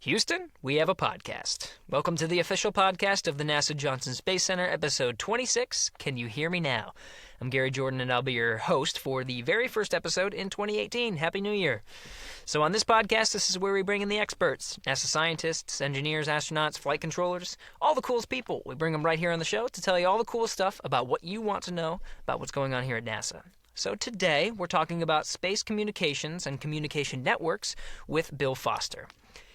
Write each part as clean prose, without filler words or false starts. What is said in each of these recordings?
Houston, we have a podcast. Welcome to the official podcast of the NASA Johnson Space Center, episode 26, Can You Hear Me Now? I'm Gary Jordan, and I'll be your host for the very first episode in 2018. Happy New Year. So on this podcast, this is where we bring in the experts, NASA scientists, engineers, astronauts, flight controllers, all the coolest people. We bring them right here on the show to tell you all the coolest stuff about what you want to know about what's going on here at NASA. So today, we're talking about space communications and communication networks with Bill Foster.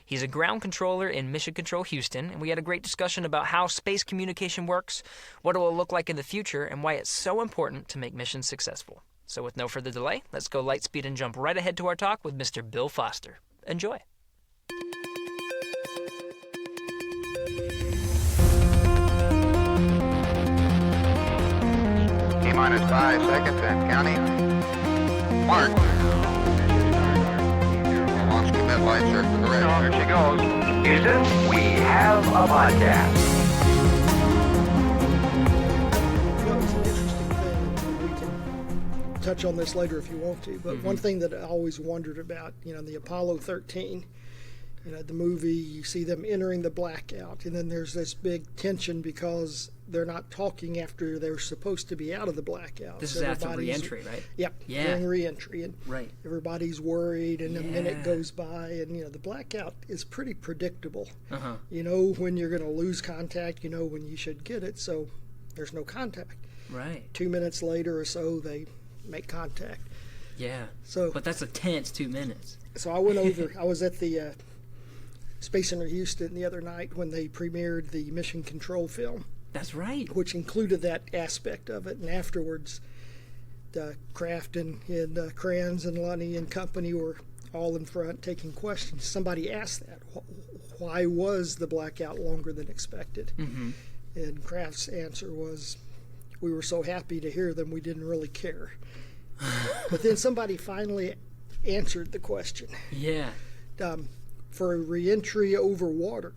He's a ground controller in Mission Control Houston, and we had a great discussion about how space communication works, what it will look like in the future, and why it's so important to make missions successful. So with no further delay, let's go light speed and jump right ahead to our talk with Mr. Bill Foster. Enjoy. T-minus 5 seconds and counting. Mark. Launch commit light circle correct. There she goes. Houston, we have a podcast. It's an interesting thing. We can touch on this later if you want to. But one thing that I always wondered about, the Apollo 13, the movie, you see them entering the blackout, and then there's this big tension because they're not talking after they're supposed to be out of the blackout. This is after re-entry, right? Yep, during re-entry. And right. Everybody's worried, and a minute goes by, and the blackout is pretty predictable. You know when you're going to lose contact, you know when you should get it, so there's no contact. Right. 2 minutes later or so, they make contact. Yeah. So, but that's a tense 2 minutes. So I went over, I was at the Space Center Houston the other night when they premiered the Mission Control film. That's right. Which included that aspect of it. And afterwards, Kraft and Kranz and Lunny and company were all in front taking questions. Somebody asked that. Why was the blackout longer than expected? And Kraft's answer was, we were so happy to hear them, we didn't really care. But then somebody finally answered the question. Yeah. For a reentry over water,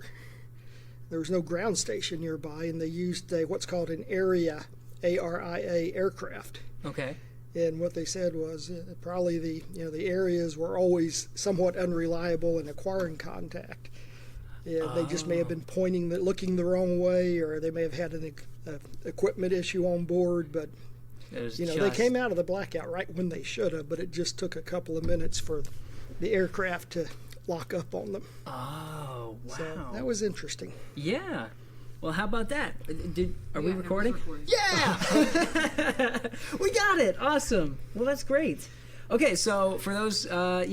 there was no ground station nearby, and they used what's called an ARIA, A-R-I-A aircraft. Okay. And what they said was probably the areas were always somewhat unreliable in acquiring contact. They just may have been looking the wrong way, or they may have had an equipment issue on board. But they came out of the blackout right when they should have, but it just took a couple of minutes for the aircraft to lock up on them. Oh, wow. So that was interesting. Yeah. Well, how about that? Are we recording? Yeah! We got it. Awesome. Well, that's great. Okay, so for those, I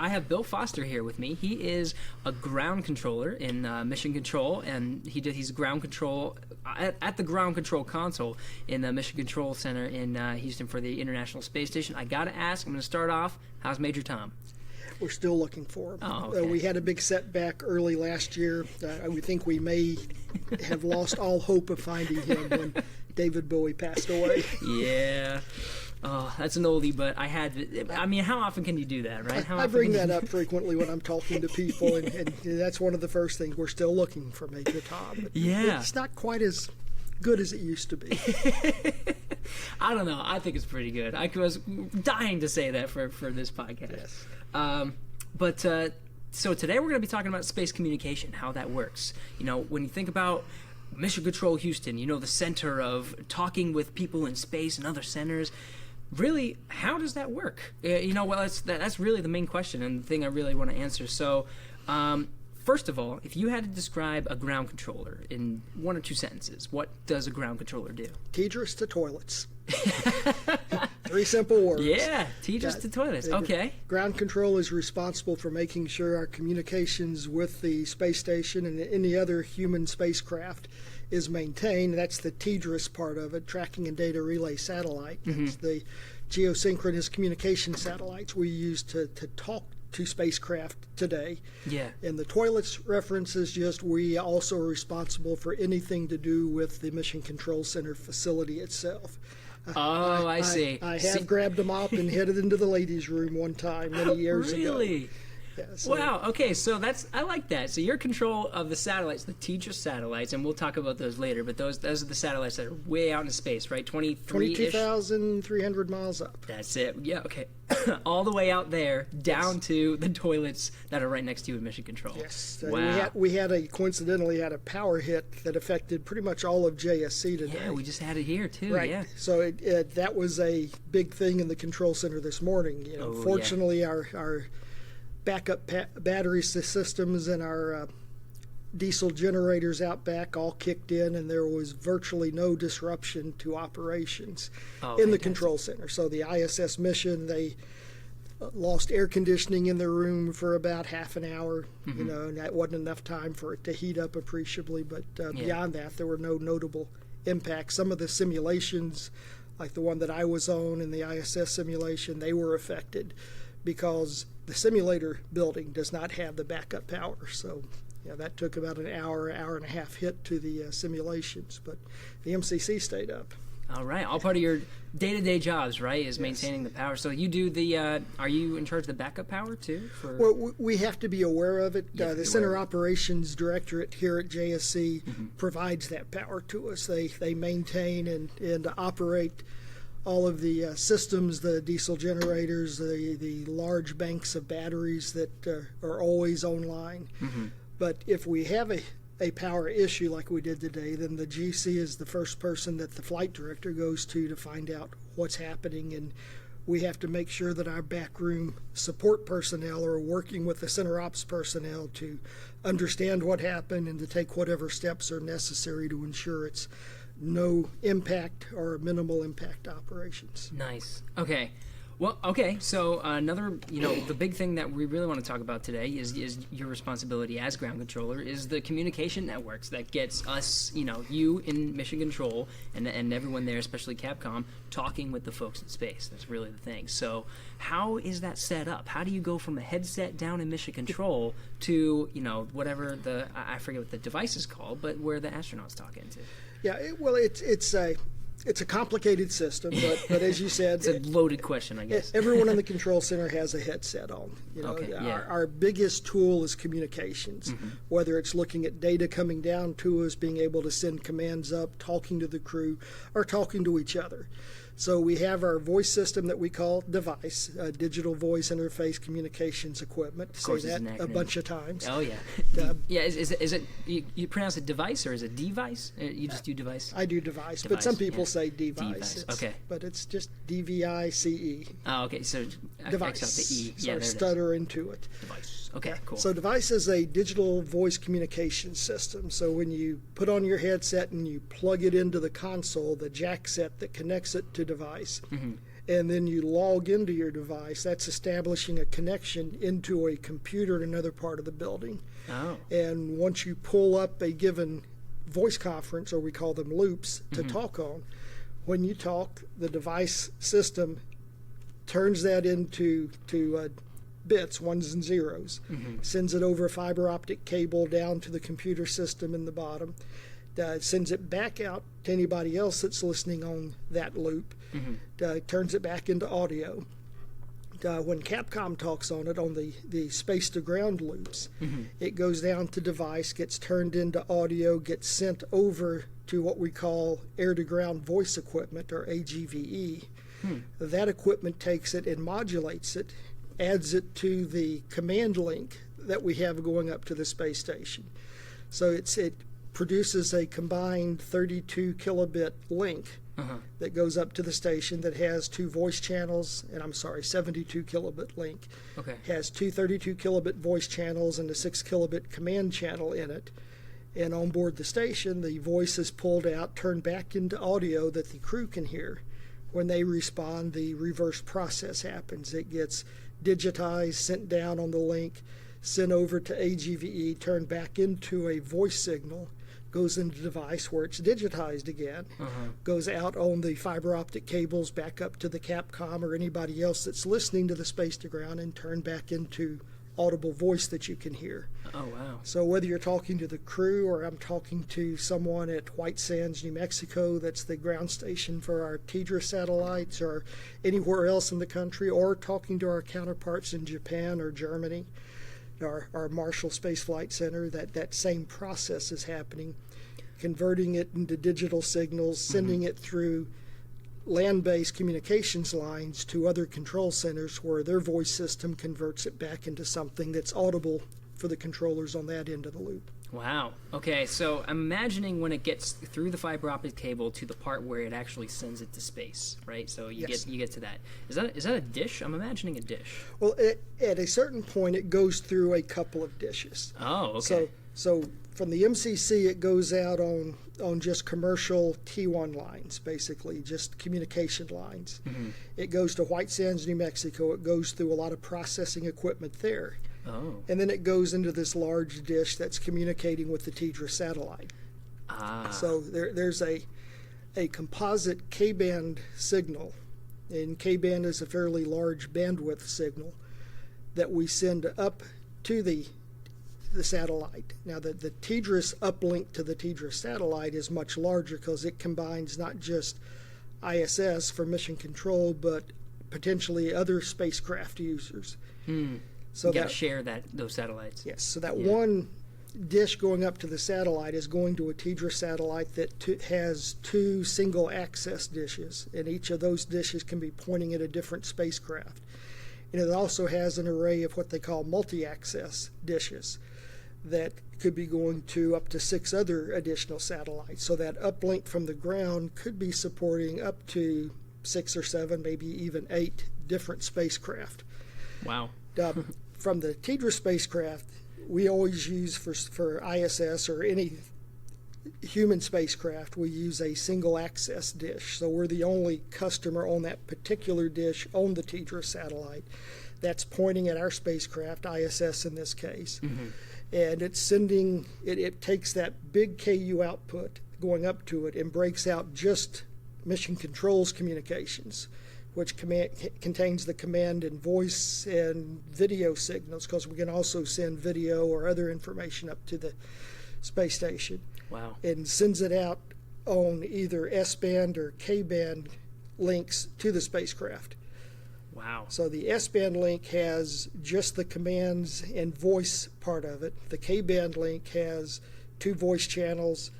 have Bill Foster here with me. He is a ground controller in Mission Control, and he's ground control at the ground control console in the Mission Control Center in Houston for the International Space Station. I got to ask, I'm going to start off, how's Major Tom? We're still looking for him. Oh, okay. We had a big setback early last year. We think we may have lost all hope of finding him when David Bowie passed away. Yeah. Oh, that's an oldie, but how often can you do that, right? I bring that up frequently when I'm talking to people, and that's one of the first things. We're still looking for Major Tom. But it's not quite as good as it used to be. I don't know. I think it's pretty good. I was dying to say that for this podcast. Yes. So today we're going to be talking about space communication, how that works. When you think about Mission Control Houston, the center of talking with people in space and other centers. Really, how does that work? That's really the main question and the thing I really want to answer. So, first of all, if you had to describe a ground controller in one or two sentences, what does a ground controller do? Tedros to toilets. 3 simple words. Yeah, Tedros to toilets. Okay. Ground control is responsible for making sure our communications with the space station and any other human spacecraft is maintained. That's the TDRS part of it, tracking and data relay satellite. That's the geosynchronous communication satellites we use to talk to spacecraft today. Yeah. And the toilets reference is just we also are responsible for anything to do with the Mission Control Center facility itself. I see. I have grabbed a mop and headed into the ladies' room one time many years ago. Really? Yeah, so, Wow. Okay. So I like that. So you're control of the satellites, the teacher satellites, and we'll talk about those later. But those are the satellites that are way out in space, right? 22,300 miles up. That's it. Yeah. Okay. All the way out there, down to the toilets that are right next to you in mission control. Yes. Wow. We coincidentally had a power hit that affected pretty much all of JSC today. Yeah, we just had it here too. Right. Yeah. So that was a big thing in the control center this morning. Fortunately, our backup battery systems and our diesel generators out back all kicked in, and there was virtually no disruption to operations in the control center. So the ISS mission, they lost air conditioning in their room for about half an hour, and that wasn't enough time for it to heat up appreciably. But beyond that, there were no notable impacts. Some of the simulations, like the one that I was on in the ISS simulation, they were affected because the simulator building does not have the backup power. So that took about an hour and a half hit to the simulations, but the MCC stayed up. All right. All part of your day-to-day jobs, right, is maintaining the power. So you do are you in charge of the backup power too? Well, we have to be aware of it. The Center Operations Directorate here at JSC provides that power to us. They maintain and operate all of the systems, the diesel generators, the large banks of batteries that are always online. But if we have a power issue like we did today, then the GC is the first person that the flight director goes to find out what's happening, and we have to make sure that our backroom support personnel are working with the center ops personnel to understand what happened and to take whatever steps are necessary to ensure it's no impact or minimal impact operations. Nice. Okay. Well, okay. So another, the big thing that we really want to talk about today is your responsibility as ground controller is the communication networks that gets us, you in mission control and everyone there, especially Capcom, talking with the folks in space. That's really the thing. So how is that set up? How do you go from a headset down in mission control to, whatever I forget what the device is called, but where the astronauts talk into? Yeah, it's a complicated system, but as you said, it's a loaded question, I guess. Everyone in the control center has a headset on. Our biggest tool is communications, whether it's looking at data coming down to us, being able to send commands up, talking to the crew, or talking to each other. So we have our voice system that we call device, digital voice interface communications equipment. Say that a bunch of times. Oh yeah, Is it you pronounce it device or is it device? You just do device. I do device, but some people say device. Okay, but it's just DVICE. Oh, okay. So device. The E. So stutter into it. Device. Okay, cool. So device is a digital voice communication system. So when you put on your headset and you plug it into the console, the jack set that connects it to device, and then you log into your device, that's establishing a connection into a computer in another part of the building. Oh. And once you pull up a given voice conference, or we call them loops, to talk on, when you talk, the device system turns that into bits, ones and zeros, sends it over a fiber optic cable down to the computer system in the bottom, sends it back out to anybody else that's listening on that loop, turns it back into audio. When Capcom talks on it, on the space-to-ground loops, it goes down to device, gets turned into audio, gets sent over to what we call air-to-ground voice equipment, or AGVE. That equipment takes it and modulates it, adds it to the command link that we have going up to the space station. So it produces a combined 32 kilobit link that goes up to the station that has two voice channels, and 72 kilobit link. Okay. Has two 32 kilobit voice channels and a 6 kilobit command channel in it. And on board the station, the voice is pulled out, turned back into audio that the crew can hear. When they respond, the reverse process happens. It gets digitized, sent down on the link, sent over to AGVE, turned back into a voice signal, goes into the device where it's digitized again, goes out on the fiber optic cables back up to the Capcom or anybody else that's listening to the space to ground, and turned back into audible voice that you can hear. Oh, wow. So whether you're talking to the crew or I'm talking to someone at White Sands, New Mexico, that's the ground station for our TDRA satellites, or anywhere else in the country, or talking to our counterparts in Japan or Germany, our Marshall Space Flight Center, that same process is happening, converting it into digital signals, sending it through land-based communications lines to other control centers where their voice system converts it back into something that's audible for the controllers on that end of the loop. Wow. Okay, so I'm imagining when it gets through the fiber optic cable to the part where it actually sends it to space, right? So you get to that. Is that a dish? I'm imagining a dish. Well, at a certain point, it goes through a couple of dishes. Oh, okay. So from the MCC, it goes out on just commercial T1 lines, basically, just communication lines. It goes to White Sands, New Mexico. It goes through a lot of processing equipment there. Oh. And then it goes into this large dish that's communicating with the TDRS satellite. So there's a composite K-band signal, and K-band is a fairly large bandwidth signal that we send up to the satellite. Now, the TDRS uplink to the TDRS satellite is much larger because it combines not just ISS for mission control, but potentially other spacecraft users. So you got to share those satellites. Yes, so that one dish going up to the satellite is going to a TDRS satellite that has two single access dishes, and each of those dishes can be pointing at a different spacecraft. And it also has an array of what they call multi-access dishes that could be going to up to 6 other additional satellites. So that uplink from the ground could be supporting up to 6 or 7, maybe even 8 different spacecraft. Wow. From the TDRS spacecraft, we always use for ISS or any human spacecraft, we use a single access dish. So we're the only customer on that particular dish on the TDRS satellite that's pointing at our spacecraft, ISS in this case. And it's sending, it takes that big KU output going up to it and breaks out just mission controls communications, which contains the command and voice and video signals, because we can also send video or other information up to the space station. Wow. And sends it out on either S-band or K-band links to the spacecraft. Wow. So the S-band link has just the commands and voice part of it. The K-band link has 2 voice channels.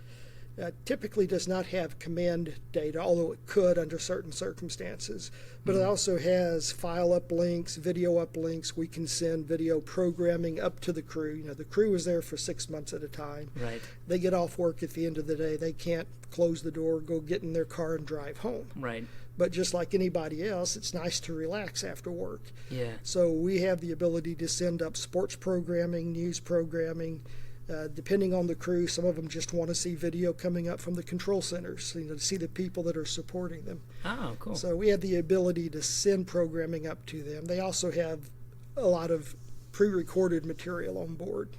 Typically does not have command data, although it could under certain circumstances. But it also has file uplinks, video uplinks. We can send video programming up to the crew. You know, the crew is there for 6 months at a time. Right. They get off work at the end of the day. They can't close the door, go get in their car and drive home. Right. But just like anybody else, it's nice to relax after work. Yeah. So we have the ability to send up sports programming, news programming. Depending on the crew, some of them just want to see video coming up from the control centers, to see the people that are supporting them. Oh, cool. So we have the ability to send programming up to them. They also have a lot of pre-recorded material on board,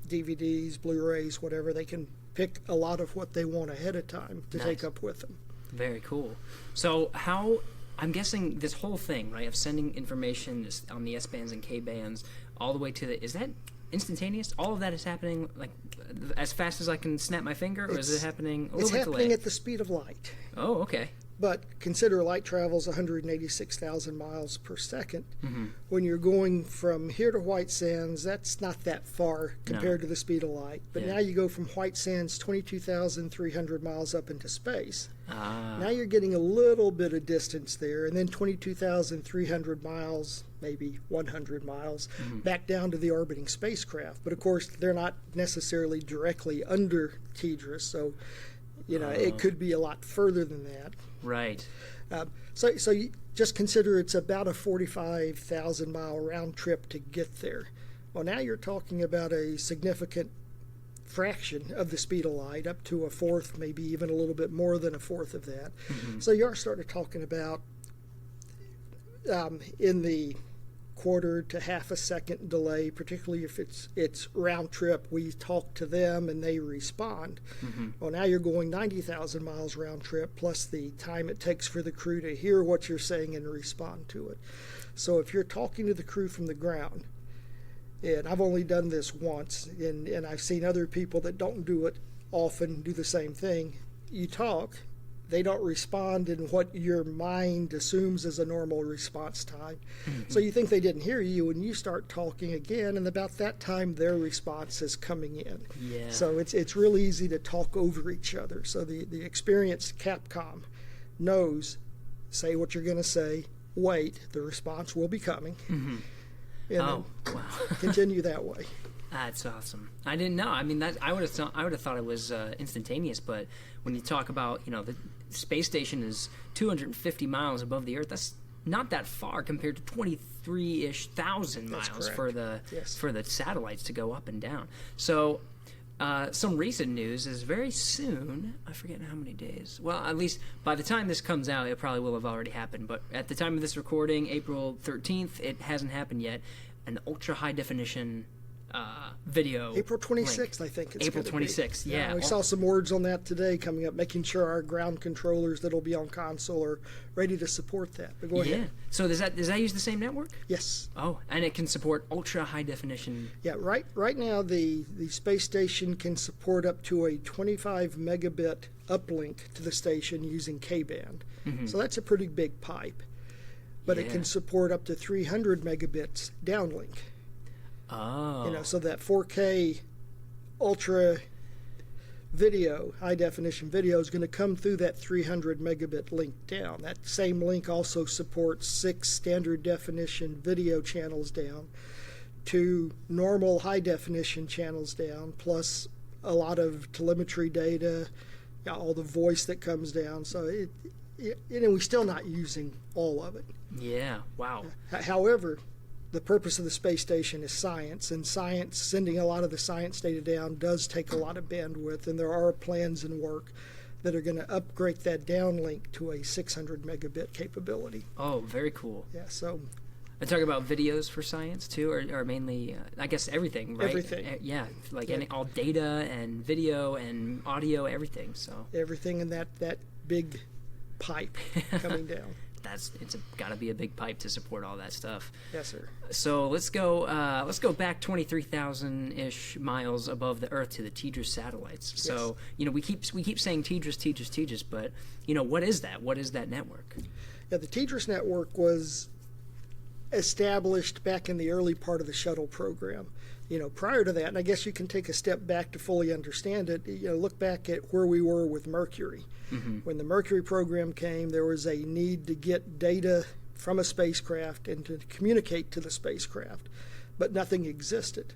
DVDs, Blu-rays, whatever. They can pick a lot of what they want ahead of time to take up with them. Very cool. So I'm guessing this whole thing, right, of sending information on the S-bands and K-bands all the way to is that instantaneous? All of that is happening like as fast as I can snap my finger, or is it happening a little bit delayed? It's happening at the speed of light. Oh, okay. But consider light travels 186,000 miles per second. When you're going from here to White Sands, that's not that far compared to the speed of light. But now you go from White Sands 22,300 miles up into space. Now you're getting a little bit of distance there, and then 22,300 miles, maybe 100 miles, back down to the orbiting spacecraft. But of course, they're not necessarily directly under TDRS, so it could be a lot further than that. Right. So you just consider it's about a 45,000 mile round trip to get there. Well, now you're talking about a significant fraction of the speed of light, up to a fourth, maybe even a little bit more than a fourth of that. So you are starting talking about in the quarter to half a second delay, particularly if it's round trip. We talk to them and they respond. Well, now you're going 90,000 miles round trip, plus the time it takes for the crew to hear what you're saying and respond to it. So if you're talking to the crew from the ground, and I've only done this once, and I've seen other people that don't do it often do the same thing. You talk, they don't respond in what your mind assumes is a normal response time. So you think they didn't hear you, and you start talking again, and about that time their response is coming in. Yeah. So it's really easy to talk over each other. So the experienced Capcom knows, say what you're going to say, wait, the response will be coming. And Oh, wow. continue that way. That's awesome. I didn't know. I mean, I would have thought it was instantaneous. But when you talk about, the space station is 250 miles above the Earth, that's not that far compared to 23-ish thousand miles correct. for the Yes. for the satellites to go up and down. So. Some recent news is very soon. I forget how many days. Well, at least by the time this comes out, it probably will have already happened. But at the time of this recording, April 13th, it hasn't happened yet. An ultra high definition video. April 26th, link. I think it's April gonna be. 26th, yeah. We saw some words on that today coming up, making sure our ground controllers that'll be on console are ready to support that. But go Yeah. ahead. So does that use the same network? Yes. Oh, and it can support ultra high definition. Yeah, right now the space station can support up to a 25 megabit uplink to the station using K-band. So that's a pretty big pipe. But it Yeah. can support up to 300 megabits downlink. Oh. So that 4K ultra video, high definition video, is going to come through that 300 megabit link down. That same link also supports 6 standard definition video channels down, 2 normal high definition channels down, plus a lot of telemetry data, all the voice that comes down. So we're still not using all of it. Yeah. Wow. However, the purpose of the space station is science, and sending a lot of the science data down does take a lot of bandwidth, and there are plans in work that are going to upgrade that downlink to a 600 megabit capability. Oh, very cool. Yeah, so I talk about videos for science too, or mainly, I guess everything, right? Everything. Yeah, like Yeah. all data and video and audio, everything. So everything in that big pipe coming down. it's got to be a big pipe to support all that stuff. Yes, sir. So let's go back 23,000-ish miles above the Earth to the TDRS satellites. So we keep saying TDRS, but what is that? What is that network? Yeah, the TDRS network was established back in the early part of the shuttle program. Prior to that, and I guess you can take a step back to fully understand it, look back at where we were with Mercury. When the Mercury program came, there was a need to get data from a spacecraft and to communicate to the spacecraft, but nothing existed.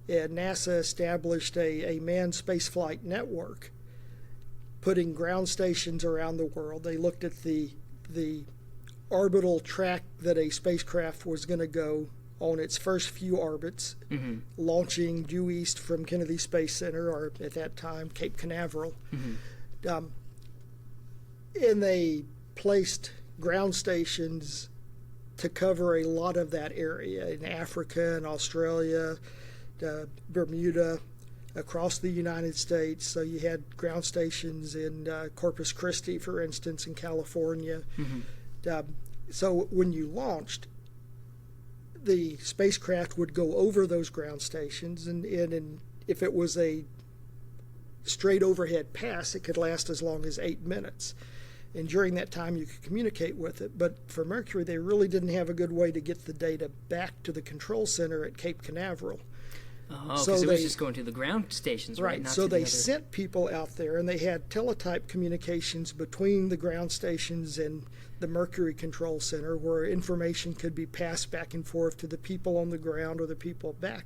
And NASA established a manned spaceflight network, putting ground stations around the world. They looked at the orbital track that a spacecraft was going to go on its first few orbits, launching due east from Kennedy Space Center, or at that time Cape Canaveral. And they placed ground stations to cover a lot of that area in Africa and Australia, Bermuda, across the United States. So you had ground stations in Corpus Christi, for instance, in California. So when you launched, the spacecraft would go over those ground stations, and if it was a straight overhead pass, it could last as long as 8 minutes. And during that time, you could communicate with it. But for Mercury, they really didn't have a good way to get the data back to the control center at Cape Canaveral. Oh, because it was just going to the ground stations, right? Right. Not So to the they other... sent people out there, and they had teletype communications between the ground stations and the Mercury control center, where information could be passed back and forth to the people on the ground or the people back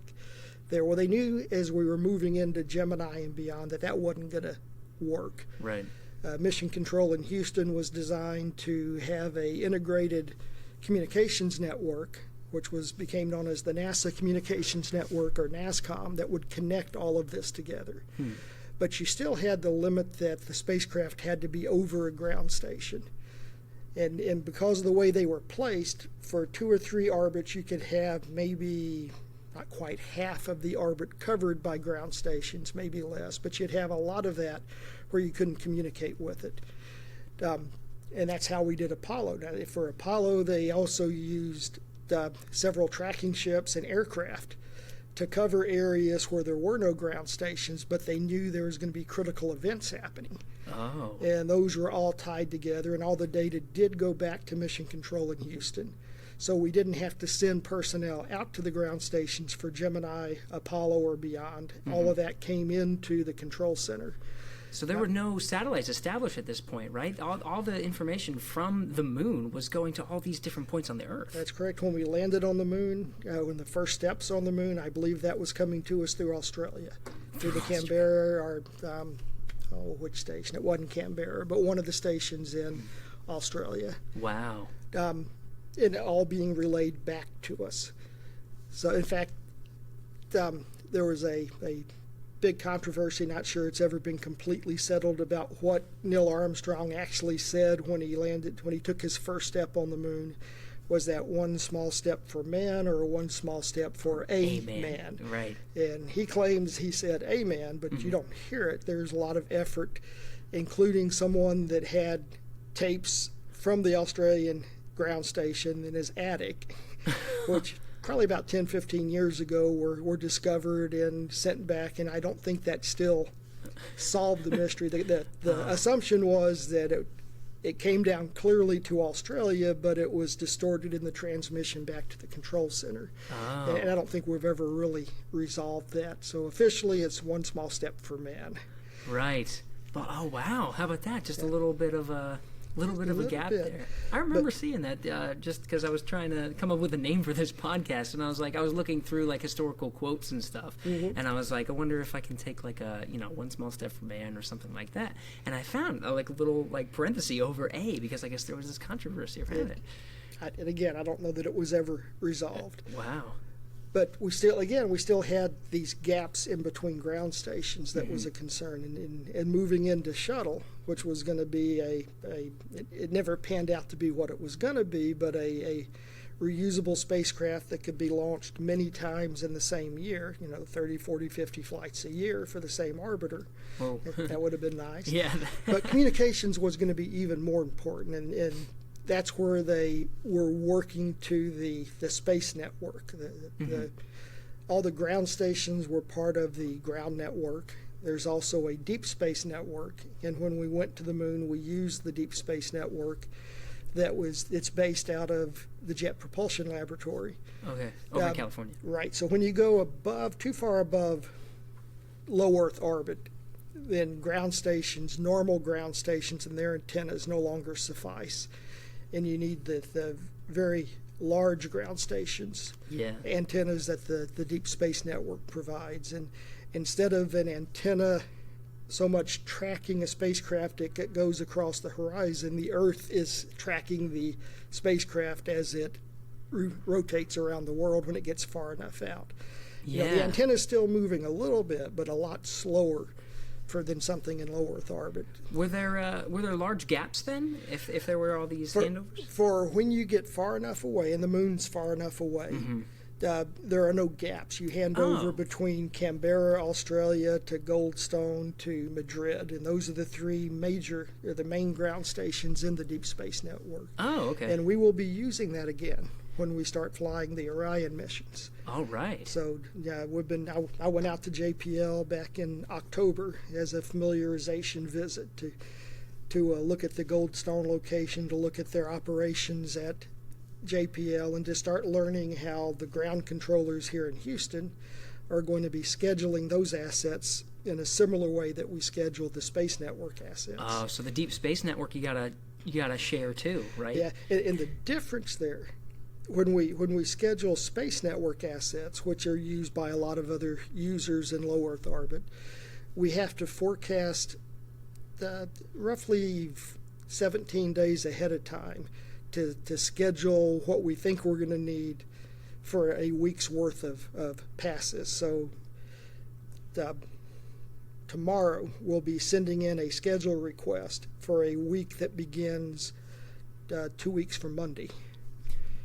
there. Well, they knew as we were moving into Gemini and beyond that wasn't going to work. Right. Mission Control in Houston was designed to have a integrated communications network, which became known as the NASA Communications Network, or NASCOM, that would connect all of this together. But you still had the limit that the spacecraft had to be over a ground station. And because of the way they were placed, for 2 or 3 orbits, you could have maybe not quite half of the orbit covered by ground stations, maybe less, but you'd have a lot of that where you couldn't communicate with it. And that's how we did Apollo. Now, for Apollo, they also used several tracking ships and aircraft to cover areas where there were no ground stations, but they knew there was going to be critical events happening. Oh. And those were all tied together, and all the data did go back to Mission Control in Houston. So we didn't have to send personnel out to the ground stations for Gemini, Apollo, or beyond. All of that came into the control center. So there were no satellites established at this point, right? All the information from the moon was going to all these different points on the Earth. That's correct. When we landed on the moon, when the first steps on the moon, I believe that was coming to us through Australia, through the Canberra, or which station? It wasn't Canberra, but one of the stations in Australia. Wow. And all being relayed back to us. So, in fact, there was a big controversy, not sure it's ever been completely settled, about what Neil Armstrong actually said when he took his first step on the moon. Was that one small step for man or one small step for a man? Right. And he claims he said a man, but you don't hear it. There's a lot of effort, including someone that had tapes from the Australian ground station in his attic, which probably about 10, 15 years ago were discovered and sent back, and I don't think that still solved the mystery. The assumption was that it came down clearly to Australia, but it was distorted in the transmission back to the control center. Oh. And I don't think we've ever really resolved that. So officially, it's one small step for man. Right. But, oh, wow. How about that? Just a little bit of a... gap bit. there. I remember seeing that just because I was trying to come up with a name for this podcast, and I was looking through like historical quotes and stuff, and I was like, I wonder if I can take like a one small step for man or something like that, and I found a little parenthesis over A because I guess there was this controversy around it. And again, I don't know that it was ever resolved. Wow. But we still had these gaps in between ground stations that was a concern, and moving into shuttle, which was going to be it never panned out to be what it was going to be, but a reusable spacecraft that could be launched many times in the same year, 30, 40, 50 flights a year for the same orbiter. Oh. That would have been nice. Yeah. But communications was going to be even more important, and that's where they were working to the space network. All the ground stations were part of the ground network. There's also a deep space network, and when we went to the moon, we used the deep space network. It's based out of the Jet Propulsion Laboratory. Okay, over in California. Right. So when you go too far above low Earth orbit, then normal ground stations, and their antennas no longer suffice. And you need the very large ground stations, antennas that the Deep Space Network provides. And instead of an antenna so much tracking a spacecraft that goes across the horizon, the Earth is tracking the spacecraft as it rotates around the world when it gets far enough out. Yeah. The antenna is still moving a little bit, but a lot slower than something in low Earth orbit. Were there large gaps then? If there were all these handovers? For when you get far enough away, and the moon's far enough away, there are no gaps. You hand over between Canberra, Australia, to Goldstone to Madrid, and those are the main ground stations in the Deep Space Network. Oh, okay. And we will be using that again when we start flying the Orion missions. All right. So I went out to JPL back in October as a familiarization visit to look at the Goldstone location, to look at their operations at JPL, and to start learning how the ground controllers here in Houston are going to be scheduling those assets in a similar way that we schedule the space network assets. Oh, so the Deep Space Network you gotta share too, right? Yeah, and the difference there, when we schedule space network assets, which are used by a lot of other users in low Earth orbit, we have to forecast roughly 17 days ahead of time to schedule what we think we're going to need for a week's worth of passes. So tomorrow we'll be sending in a schedule request for a week that begins 2 weeks from Monday.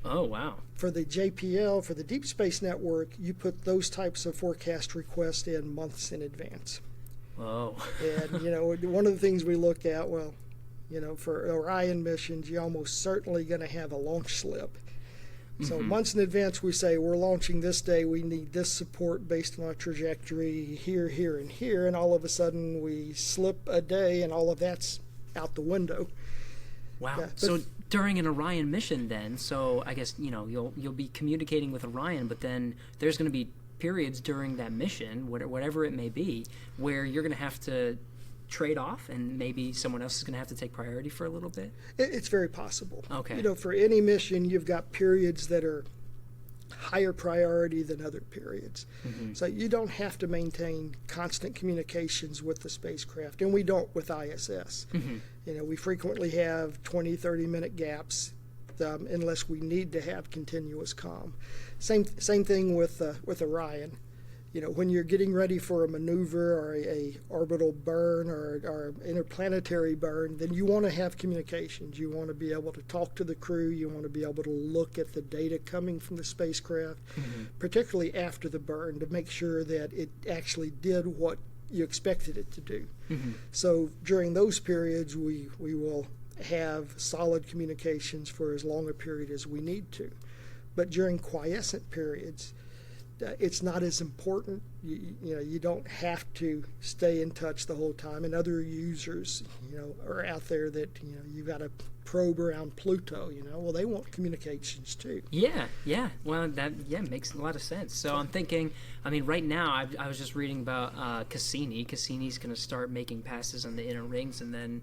Oh, wow. For the JPL, for the Deep Space Network, you put those types of forecast requests in months in advance. Oh. And, one of the things we look at, for Orion missions, you're almost certainly going to have a launch slip. So months in advance, we say we're launching this day. We need this support based on a trajectory here, here, and here. And all of a sudden, we slip a day, and all of that's out the window. Wow. Yeah, So during an Orion mission, then, so I guess you'll be communicating with Orion, but then there's going to be periods during that mission, whatever it may be, where you're going to have to trade off, and maybe someone else is going to have to take priority for a little bit? It's very possible. Okay. For any mission, you've got periods that are higher priority than other periods. So you don't have to maintain constant communications with the spacecraft, and we don't with ISS. We frequently have 20, 30-minute gaps unless we need to have continuous comm. Same thing with Orion. When you're getting ready for a maneuver or a orbital burn or interplanetary burn, then you want to have communications. You want to be able to talk to the crew. You want to be able to look at the data coming from the spacecraft, particularly after the burn, to make sure that it actually did what you expected it to do. So during those periods, we will have solid communications for as long a period as we need to. But during quiescent periods, it's not as important. You don't have to stay in touch the whole time, and other users are out there that you've got a probe around Pluto. Well, they want communications too. Yeah. Well, that makes a lot of sense. So I'm thinking, right now I was just reading about Cassini. Cassini's going to start making passes on the inner rings, and then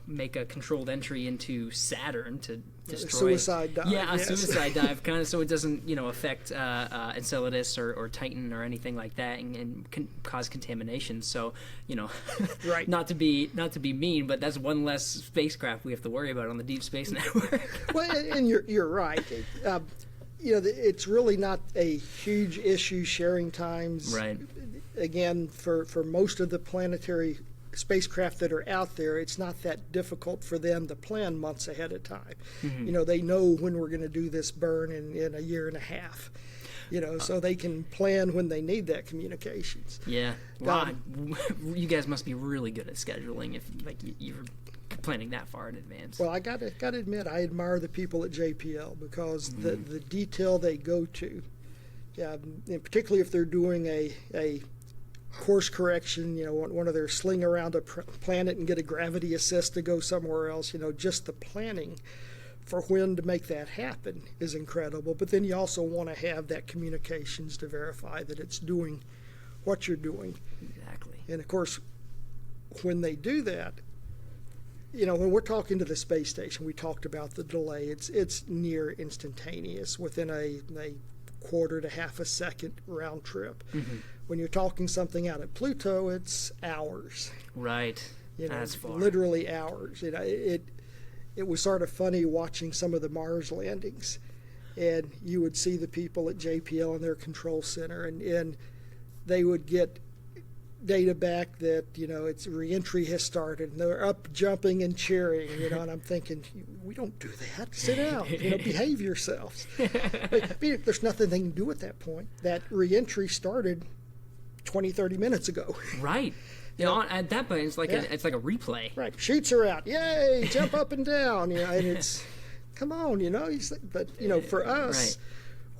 make a controlled entry into Saturn to destroy. Suicide dive. Yeah, a yes. suicide dive, kind of, so it doesn't affect Enceladus or Titan or anything like that, and can cause contamination. So Right. not to be mean, but that's one less spacecraft we have to worry about on the Deep Space Network. Well, and you're right. It's really not a huge issue sharing times. Right. Again, for most of the planetary spacecraft that are out there, it's not that difficult for them to plan months ahead of time. They know when we're going to do this burn in a year and a half. So they can plan when they need that communications. Yeah. Wow. You guys must be really good at scheduling if you're planning that far in advance. Well, I got to admit, I admire the people at JPL because the detail they go to, and particularly if they're doing a course correction, one of their sling around a planet and get a gravity assist to go somewhere else, just the planning for when to make that happen is incredible. But then you also want to have that communications to verify that it's doing what you're doing. Exactly. And of course, when they do that, when we're talking to the space station, we talked about the delay. It's near instantaneous within a quarter to half a second round trip. When you're talking something out at Pluto, it's hours. Right. That's far. Literally hours. It was sort of funny watching some of the Mars landings, and you would see the people at JPL in their control center, and they would get data back that it's reentry has started, and they're up jumping and cheering, and I'm thinking, we don't do that. Sit down, behave yourselves. There's nothing they can do at that point. That reentry started 20, 30 minutes ago. Right. At that point, it's like it's like a replay. Right. Chutes are out. Yay! Jump up and down. And it's, come on. But for us,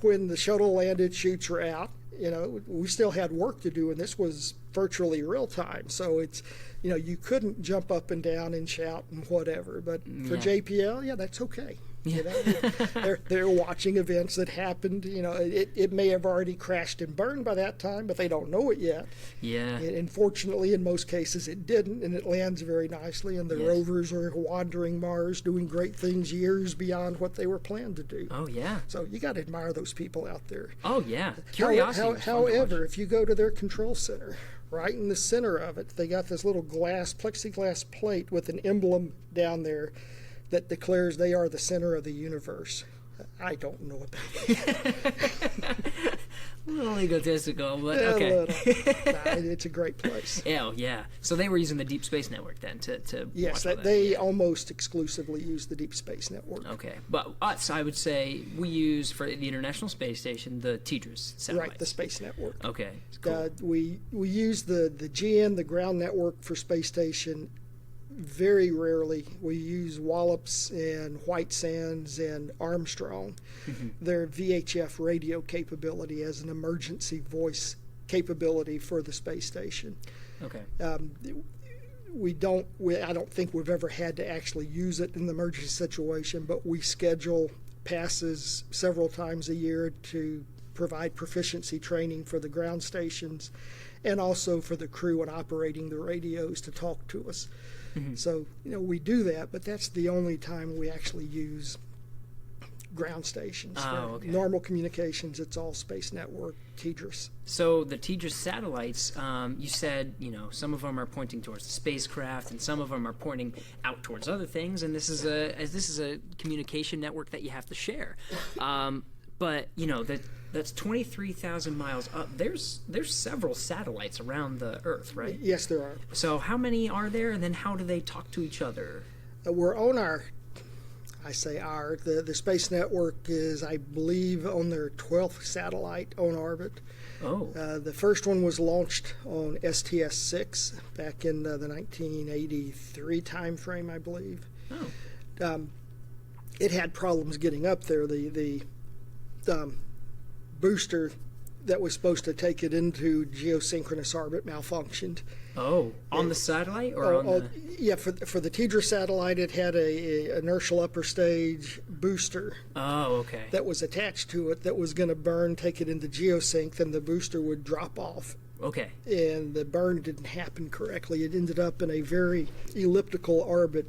when the shuttle landed, chutes were out. We still had work to do, and this was virtually real time. So it's, you couldn't jump up and down and shout and whatever. But for JPL, that's okay. They're watching events that happened. It may have already crashed and burned by that time, but they don't know it yet. Yeah. And fortunately, in most cases, it didn't, and it lands very nicely. And the rovers are wandering Mars, doing great things years beyond what they were planned to do. Oh yeah. So you got to admire those people out there. Oh yeah. Curiosity. However, if you go to their control center, right in the center of it, they got this little plexiglass plate with an emblem down there that declares they are the center of the universe. I don't know about it. A little egotistical, but A okay. little. It's a great place. Yeah. So they were using the Deep Space Network then to Yes, watch all that. they almost exclusively use the Deep Space Network. Okay, but us, I would say, we use for the International Space Station the TDRS satellite. Right, the Space Network. Okay, cool. We use the GN, the ground network for Space Station, very rarely. We use Wallops and White Sands and Armstrong. Their VHF radio capability as an emergency voice capability for the space station. Okay. I don't think we've ever had to actually use it in the emergency situation, but we schedule passes several times a year to provide proficiency training for the ground stations and also for the crew in operating the radios to talk to us. So, we do that, but that's the only time we actually use ground stations. Oh, okay. Normal communications, it's all Space Network, TDRS. So the TDRS satellites, you said, some of them are pointing towards the spacecraft, and some of them are pointing out towards other things. And this is a communication network that you have to share. But that's 23,000 miles up. There's several satellites around the Earth, right? Yes, there are. So how many are there, and then how do they talk to each other? We're on the Space Network is, I believe, on their 12th satellite on orbit. Oh. The first one was launched on STS-6 back in the 1983 timeframe, I believe. Oh. It had problems getting up there. The booster that was supposed to take it into geosynchronous orbit malfunctioned. Oh, on the satellite or on the... Yeah, for the TDRS satellite, it had a inertial upper stage booster. Oh, okay. That was attached to it that was going to burn, take it into geosync, then the booster would drop off. Okay. And the burn didn't happen correctly. It ended up in a very elliptical orbit,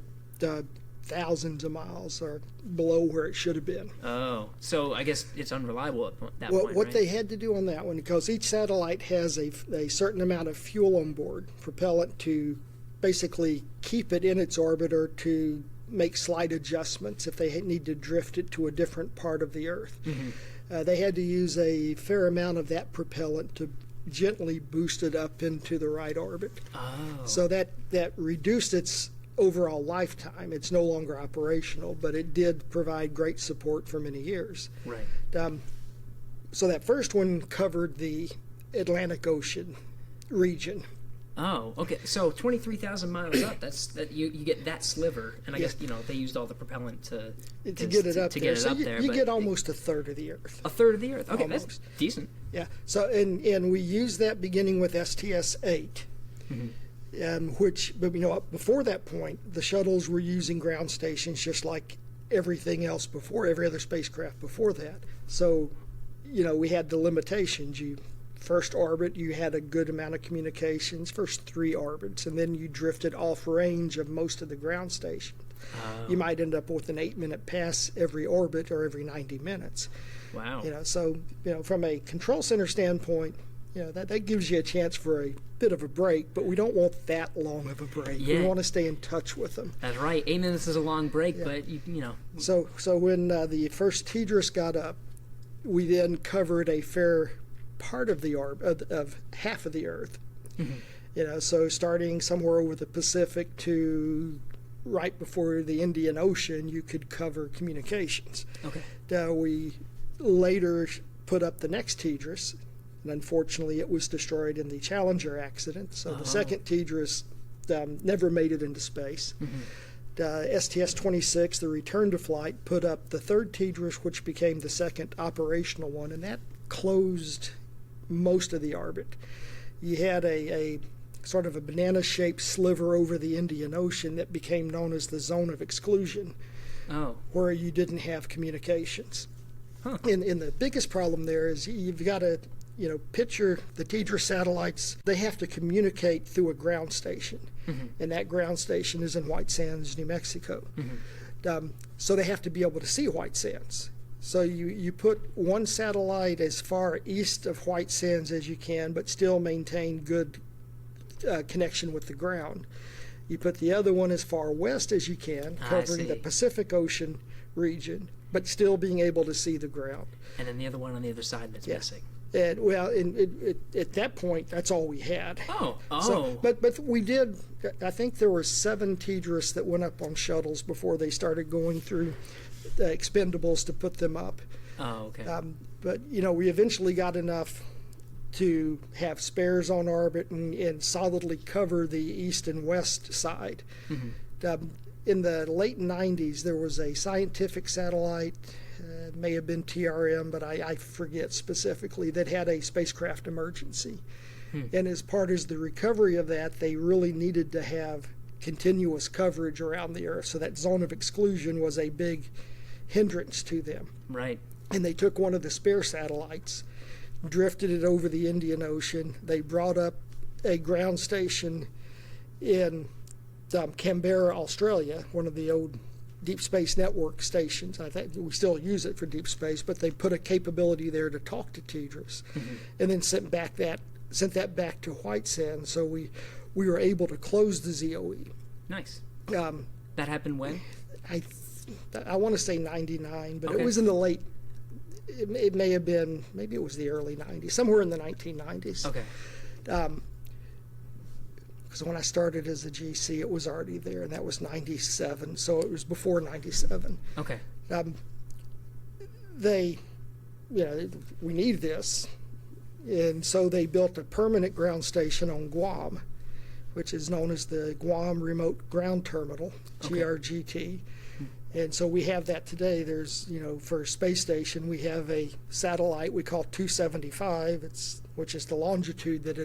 thousands of miles or below where it should have been. Oh, so I guess it's unreliable at that point, What right? they had to do on that one, because each satellite has a certain amount of fuel on board, propellant, to basically keep it in its orbit or to make slight adjustments if they need to drift it to a different part of the Earth. They had to use a fair amount of that propellant to gently boost it up into the right orbit. Oh. So that reduced its overall lifetime. It's no longer operational, but it did provide great support for many years. Right. So that first one covered the Atlantic Ocean region. Oh, okay. So 23,000 miles up. You get that sliver, and I guess they used all the propellant to get it up there. So you get but almost a third of the Earth. a third of the Earth. Okay, Almost. that's decent. Yeah. So and we use that beginning with STS-8. But before that point, the shuttles were using ground stations just like everything else before, every other spacecraft before that. So, we had the limitations. First orbit, you had a good amount of communications, first 3 orbits, and then you drifted off range of most of the ground stations. You might end up with an 8-minute pass every orbit or every 90 minutes. Wow. So, from a control center standpoint, that gives you a chance for a bit of a break, but we don't want that long of a break. Yeah. We want to stay in touch with them. That's right. 8 minutes is a long break, but So when the first TDRS got up, we then covered a fair part of the of half of the Earth. So starting somewhere over the Pacific to right before the Indian Ocean, you could cover communications. Okay. We later put up the next TDRS. And unfortunately, it was destroyed in the Challenger accident. So the second TDRS never made it into space. STS-26, the return to flight, put up the third TDRS, which became the second operational one, and that closed most of the orbit. You had a sort of a banana-shaped sliver over the Indian Ocean that became known as the zone of exclusion, where you didn't have communications. And the biggest problem there is you've got to picture the TDRS satellites. They have to communicate through a ground station, and that ground station is in White Sands, New Mexico. So they have to be able to see White Sands. So you put one satellite as far east of White Sands as you can, but still maintain good connection with the ground. You put the other one as far west as you can, covering the Pacific Ocean region, but still being able to see the ground. And then the other one on the other side that's missing. And at that point, that's all we had. Oh. So, but we did. I think there were 7 TDRS that went up on shuttles before they started going through the expendables to put them up. Oh, okay. But we eventually got enough to have spares on orbit and solidly cover the east and west side. In the late 90s, there was a scientific satellite, it may have been TRM, but I forget specifically, that had a spacecraft emergency. And as part of the recovery of that, they really needed to have continuous coverage around the Earth. So that zone of exclusion was a big hindrance to them. Right. And they took one of the spare satellites, drifted it over the Indian Ocean. They brought up a ground station in Canberra, Australia, one of the old Deep Space Network stations. I think we still use it for deep space, but they put a capability there to talk to TDRS, and then sent that back to White Sands. So we were able to close the ZOE. Nice. That happened when? I want to say 99, but Okay. it was in the late. It may have been, maybe it was the early 90s, somewhere in the 1990s. Okay. Because when I started as a GC, it was already there, and that was 97, so it was before 97. Okay. We need this, and so they built a permanent ground station on Guam, which is known as the Guam Remote Ground Terminal, GRGT. And so we have that today. There's, for a space station, we have a satellite we call 275, which is the longitude that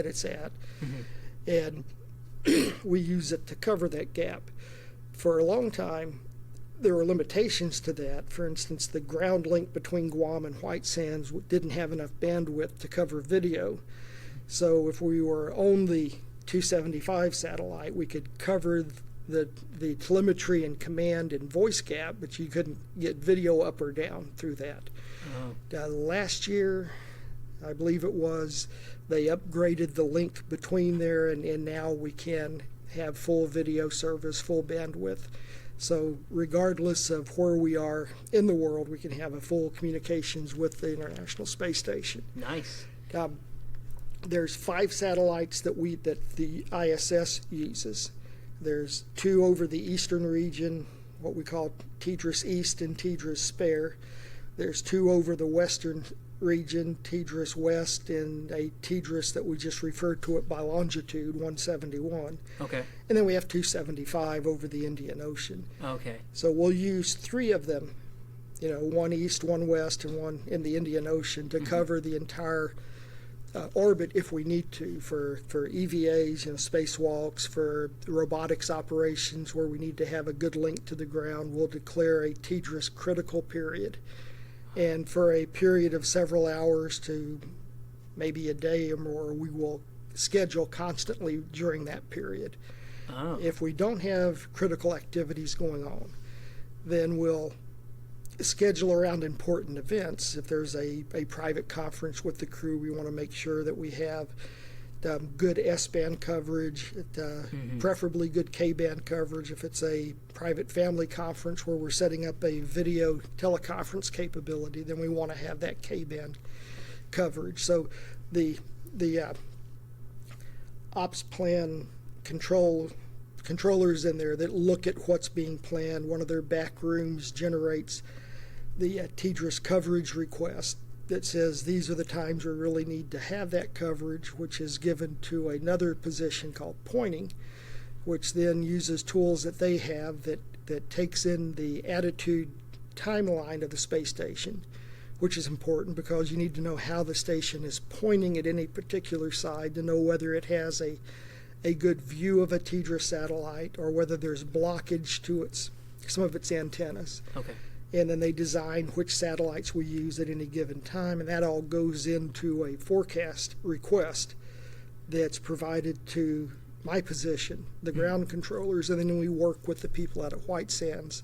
it's at. And we use it to cover that gap. For a long time, there were limitations to that. For instance, the ground link between Guam and White Sands didn't have enough bandwidth to cover video. So if we were on the 275 satellite, we could cover the telemetry and command and voice gap, but you couldn't get video up or down through that. Last year, I believe it was, they upgraded the link between there, and now we can have full video service, full bandwidth. So regardless of where we are in the world, we can have a full communications with the International Space Station. Nice. There's 5 satellites that the ISS uses. There's 2 over the eastern region, what we call TDRS East and TDRS Spare. There's 2 over the western region, TDRS West, and a TDRS that we just referred to it by longitude, 171. Okay. And then we have 275 over the Indian Ocean. Okay. So we'll use 3 of them, 1 east, 1 west, and 1 in the Indian Ocean to cover the entire orbit if we need to, for EVAs, spacewalks, for robotics operations where we need to have a good link to the ground. We'll declare a TDRS critical period. And for a period of several hours to maybe a day or more, we will schedule constantly during that period. If we don't have critical activities going on, then we'll schedule around important events. If there's a private conference with the crew, we want to make sure that we have good S-band coverage, preferably good K-band coverage. If it's a private family conference where we're setting up a video teleconference capability, then we want to have that K-band coverage. So the ops plan controllers in there that look at what's being planned. One of their back rooms generates the TDRS coverage request that says these are the times we really need to have that coverage, which is given to another position called pointing, which then uses tools that they have that takes in the attitude timeline of the space station, which is important because you need to know how the station is pointing at any particular side to know whether it has a good view of a TDRS satellite or whether there's blockage to some of its antennas. Okay. And then they design which satellites we use at any given time, and that all goes into a forecast request that's provided to my position, the ground controllers, and then we work with the people out at White Sands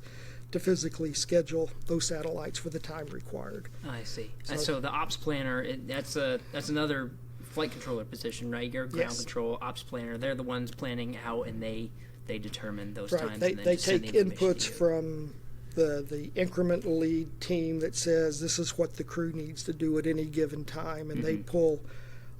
to physically schedule those satellites for the time required. I see. So the ops planner, that's another flight controller position, right? Your ground control ops planner, they're the ones planning out, and they determine those times. They and then just send take the information inputs to you. from the increment lead team that says this is what the crew needs to do at any given time, and they pull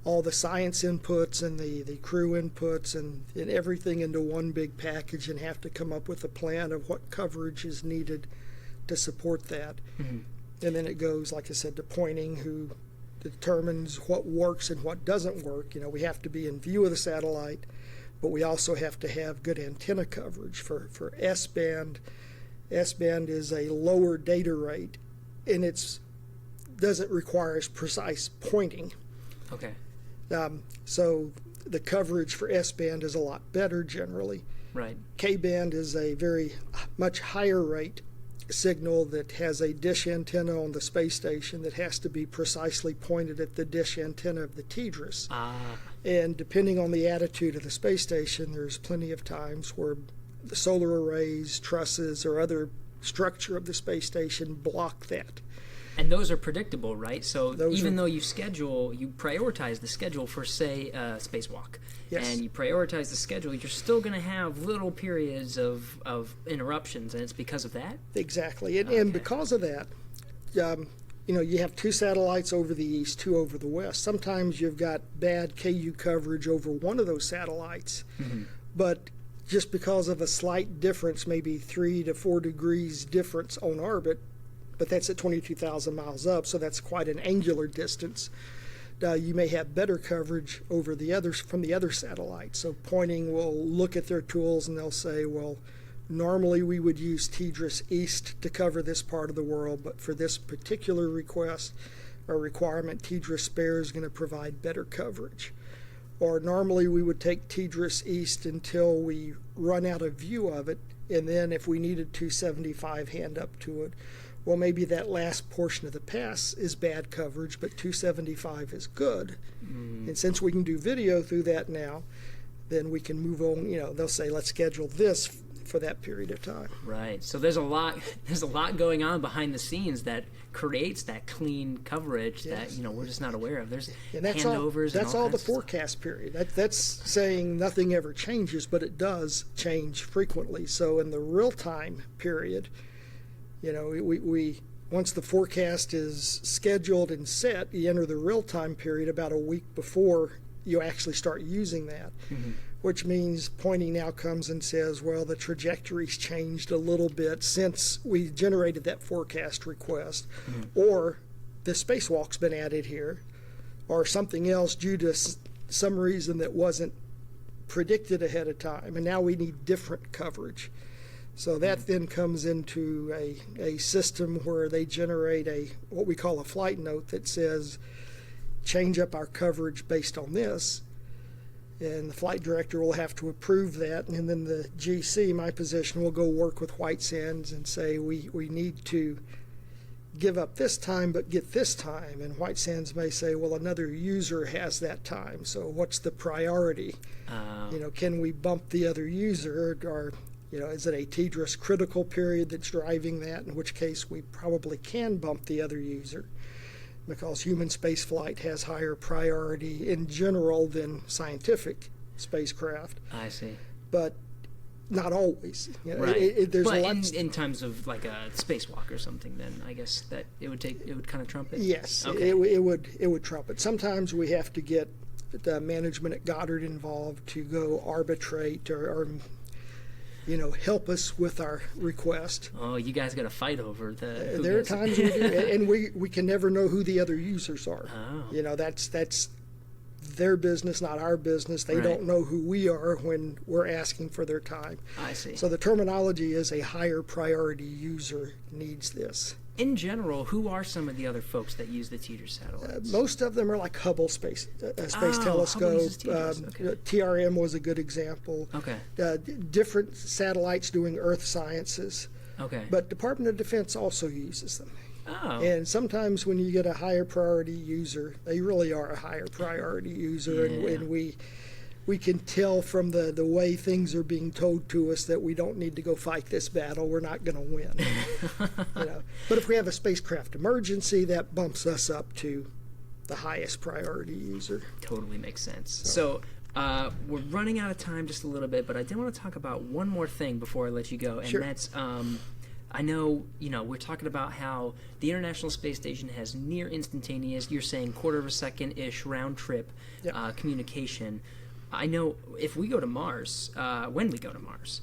all the science inputs and the crew inputs and everything into one big package and have to come up with a plan of what coverage is needed to support that. And then it goes, like I said, to pointing, who determines what works and what doesn't work. We have to be in view of the satellite, but we also have to have good antenna coverage. For S-band, S-band is a lower data rate, and it doesn't require as precise pointing. Okay. So the coverage for S-band is a lot better generally. Right. K-band is a very much higher rate signal that has a dish antenna on the space station that has to be precisely pointed at the dish antenna of the TDRS. And depending on the attitude of the space station, there's plenty of times where the solar arrays, trusses, or other structure of the space station block that. And those are predictable, right? So Those even are- though you prioritize the schedule for, say, a spacewalk, Yes. and you prioritize the schedule, you're still going to have little periods of interruptions, and it's because of that? Exactly. And Okay. because of that, you have 2 satellites over the east, 2 over the west. Sometimes you've got bad KU coverage over one of those satellites, but just because of a slight difference, maybe 3 to 4 degrees difference on orbit, but that's at 22,000 miles up, so that's quite an angular distance. You may have better coverage over the others from the other satellites. So pointing will look at their tools and they'll say, well, normally we would use TDRS East to cover this part of the world, but for this particular request or requirement, TDRS Spare is going to provide better coverage. Or normally we would take TDRS East until we run out of view of it, and then if we needed 275 hand up to it, well, maybe that last portion of the pass is bad coverage, but 275 is good. And since we can do video through that now, then we can move on. They'll say, let's schedule this for that period of time. Right. So there's a lot going on behind the scenes that creates that clean coverage that we're just not aware of. There's And that's handovers. That's and all all the kinds of stuff. forecast period. That's saying nothing ever changes, but it does change frequently. So in the real-time period, we once the forecast is scheduled and set, you enter the real-time period about a week before you actually start using that, which means pointing now comes and says, well, the trajectory's changed a little bit since we generated that forecast request, or the spacewalk's been added here, or something else due to some reason that wasn't predicted ahead of time, and now we need different coverage. So that then comes into a system where they generate what we call a flight note that says, change up our coverage based on this. And the flight director will have to approve that. And then the GC, my position, will go work with White Sands and say, we need to give up this time but get this time. And White Sands may say, well, another user has that time. So what's the priority? Can we bump the other user, or is it a TDRS critical period that's driving that, in which case we probably can bump the other user, because human spaceflight has higher priority in general than scientific spacecraft. I see. But not always. Right. There's but a lot in times of like a spacewalk or something, then I guess that it would kind of trump it. Yes, Okay. it would trump it. Sometimes we have to get the management at Goddard involved to go arbitrate or help us with our request. Oh, you guys got to fight over the. There are times we do, and we can never know who the other users are. Oh. That's their business, not our business. They Right. don't know who we are when we're asking for their time. I see. So the terminology is a higher priority user needs this. In general, who are some of the other folks that use the TDRS satellites? Most of them are like Hubble Space Hubble Telescope. uses TDRS, okay. TRM was a good example. Okay. Different satellites doing Earth sciences, Okay. but Department of Defense also uses them. Oh. And sometimes when you get a higher priority user, they really are a higher priority user, Yeah. and we can tell from the way things are being told to us that we don't need to go fight this battle. We're not going to win. But if we have a spacecraft emergency, that bumps us up to the highest priority user. Totally makes sense. So we're running out of time just a little bit, but I did want to talk about one more thing before I let you go, and Sure. that's I know we're talking about how the International Space Station has near instantaneous, you're saying quarter of a second ish round trip Yep. communication. I know if we go to Mars, when we go to Mars,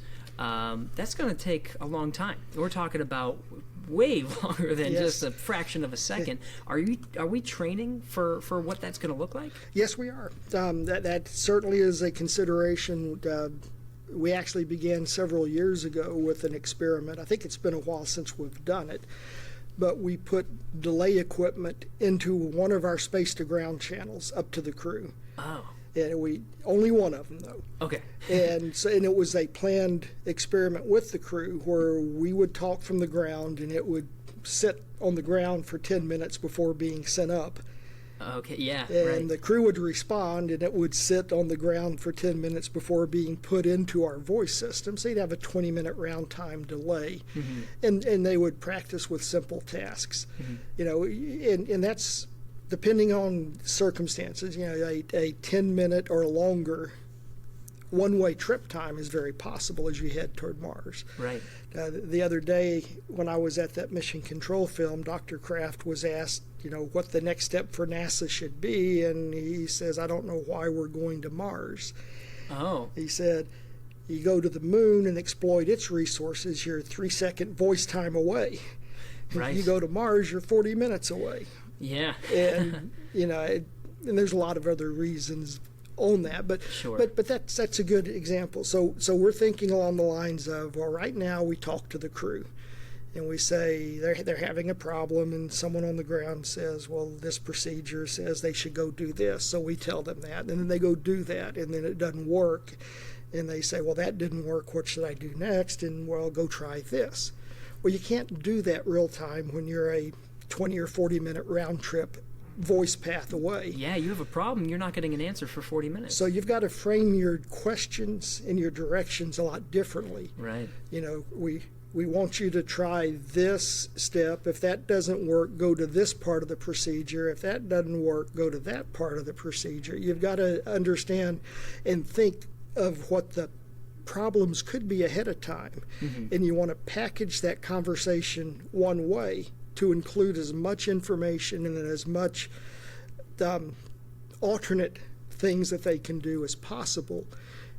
that's going to take a long time. We're talking about way longer than Yes. just a fraction of a second. Are we training for what that's going to look like? Yes, we are. That certainly is a consideration. We actually began several years ago with an experiment. I think it's been a while since we've done it, but we put delay equipment into one of our space-to-ground channels up to the crew. Oh. And we only one of them though. Okay. And it was a planned experiment with the crew where we would talk from the ground and it would sit on the ground for 10 minutes before being sent up. Okay, yeah. And right. the crew would respond and it would sit on the ground for 10 minutes before being put into our voice system. So you'd have a 20-minute round time delay. Mm-hmm. And they would practice with simple tasks. Mm-hmm. You know, and that's depending on circumstances. You know, a 10-minute or longer one-way trip time is very possible as you head toward Mars. Right. The other day when I was at that mission control film, Dr. Kraft was asked, you know, what the next step for NASA should be, and he says, I don't know why we're going to Mars. Oh. He said, you go to the moon and exploit its resources, you're 3-second voice time away. Right. You go to Mars, you're 40 minutes away. Yeah. And, you know, and there's a lot of other reasons on that, but Sure. but that's a good example. So we're thinking along the lines of, well, right now we talk to the crew and we say they're having a problem, and someone on the ground says, well, this procedure says they should go do this, so we tell them that, and then they go do that, and then it doesn't work, and they say, well, that didn't work, what should I do next? And well, go try this. Well, you can't do that real time when you're a 20 or 40 minute round trip voice path away. Yeah, you have a problem. You're not getting an answer for 40 minutes. So you've got to frame your questions and your directions a lot differently. Right. You know, we want you to try this step. If that doesn't work, go to this part of the procedure. If that doesn't work, go to that part of the procedure. You've got to understand and think of what the problems could be ahead of time. Mm-hmm. And you want to package that conversation one way to include as much information and as much alternate things that they can do as possible.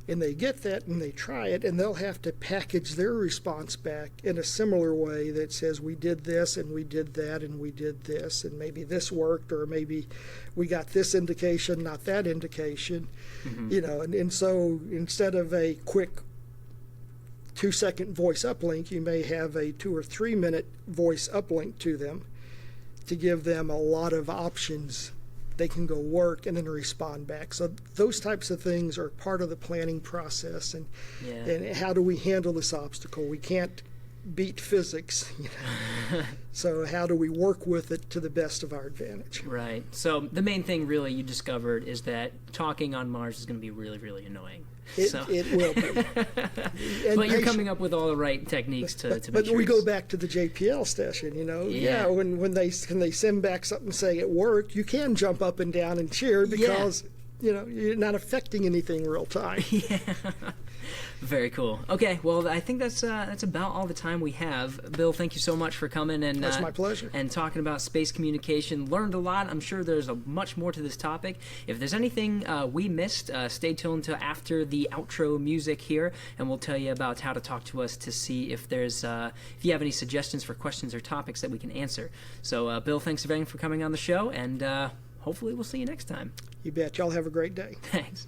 And they get that and they try it, and they'll have to package their response back in a similar way that says, we did this and we did that and we did this, and maybe this worked, or maybe we got this indication, not that indication. Mm-hmm. You know, and so instead of a quick 2-second voice uplink, you may have a 2 or 3 minute voice uplink to them to give them a lot of options. They can go work and then respond back. So those types of things are part of the planning process. And and how do we handle this obstacle? We can't beat physics. You know? So how do we work with it to the best of our advantage? Right. So the main thing really you discovered is that talking on Mars is going to be really, really annoying. It will be. But you're coming up with all the right techniques to make But sure we go back to the JPL session, you know. Yeah, when they send back something saying it worked, you can jump up and down and cheer because you know you're not affecting anything real time. Yeah. Very cool. Okay, well, I think that's about all the time we have. Bill, thank you so much for coming and That's my pleasure. And talking about space communication. Learned a lot. I'm sure there's much more to this topic. If there's anything we missed, stay tuned to after the outro music here, and we'll tell you about how to talk to us to see if there's if you have any suggestions for questions or topics that we can answer. So, Bill, thanks again for coming on the show, and hopefully we'll see you next time. You bet. Y'all have a great day. Thanks.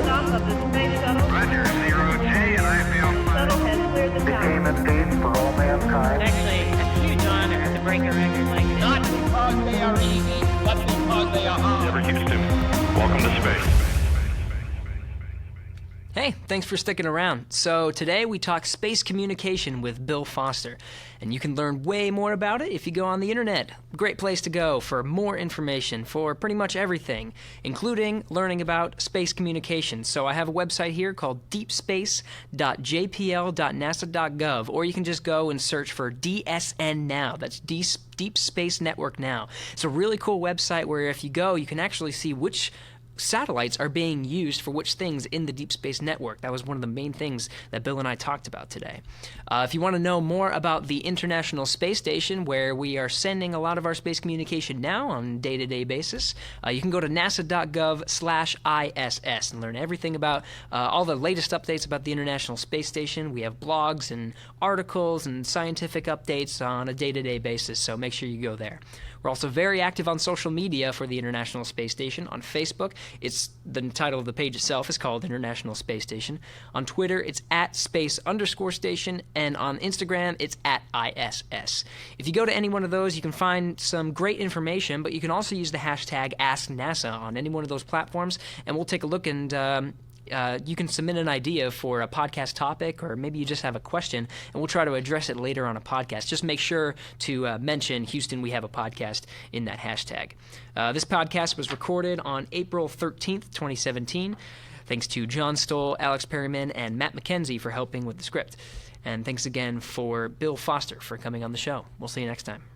Stop of the space shuttle. Roger, 0G, and I feel Shuttle has cleared the tower. Became a theme for all mankind. Actually, a huge honor to break a record like this. Not because they are easy, but because they are hard. Houston, welcome to space. Hey, thanks for sticking around. So today we talk space communication with Bill Foster, and you can learn way more about it if you go on the internet. Great place to go for more information for pretty much everything, including learning about space communication. So I have a website here called deepspace.jpl.nasa.gov, or you can just go and search for DSN Now. That's Deep Space Network Now. It's a really cool website where if you go, you can actually see which satellites are being used for which things in the Deep Space Network. That was one of the main things that Bill and I talked about today. If you want to know more about the International Space Station, where we are sending a lot of our space communication now on a day-to-day basis, you can go to nasa.gov/ISS and learn everything about all the latest updates about the International Space Station. We have blogs and articles and scientific updates on a day-to-day basis, so make sure you go there. We're also very active on social media for the International Space Station. On Facebook, the title of the page itself is called International Space Station. On Twitter, it's @space_station, and on Instagram, it's @ISS. If you go to any one of those, you can find some great information, but you can also use the hashtag AskNASA on any one of those platforms, and we'll take a look and you can submit an idea for a podcast topic, or maybe you just have a question, and we'll try to address it later on a podcast. Just make sure to mention Houston We Have a Podcast in that hashtag. This podcast was recorded on April 13th, 2017. Thanks to John Stoll, Alex Perryman, and Matt McKenzie for helping with the script. And thanks again for Bill Foster for coming on the show. We'll see you next time.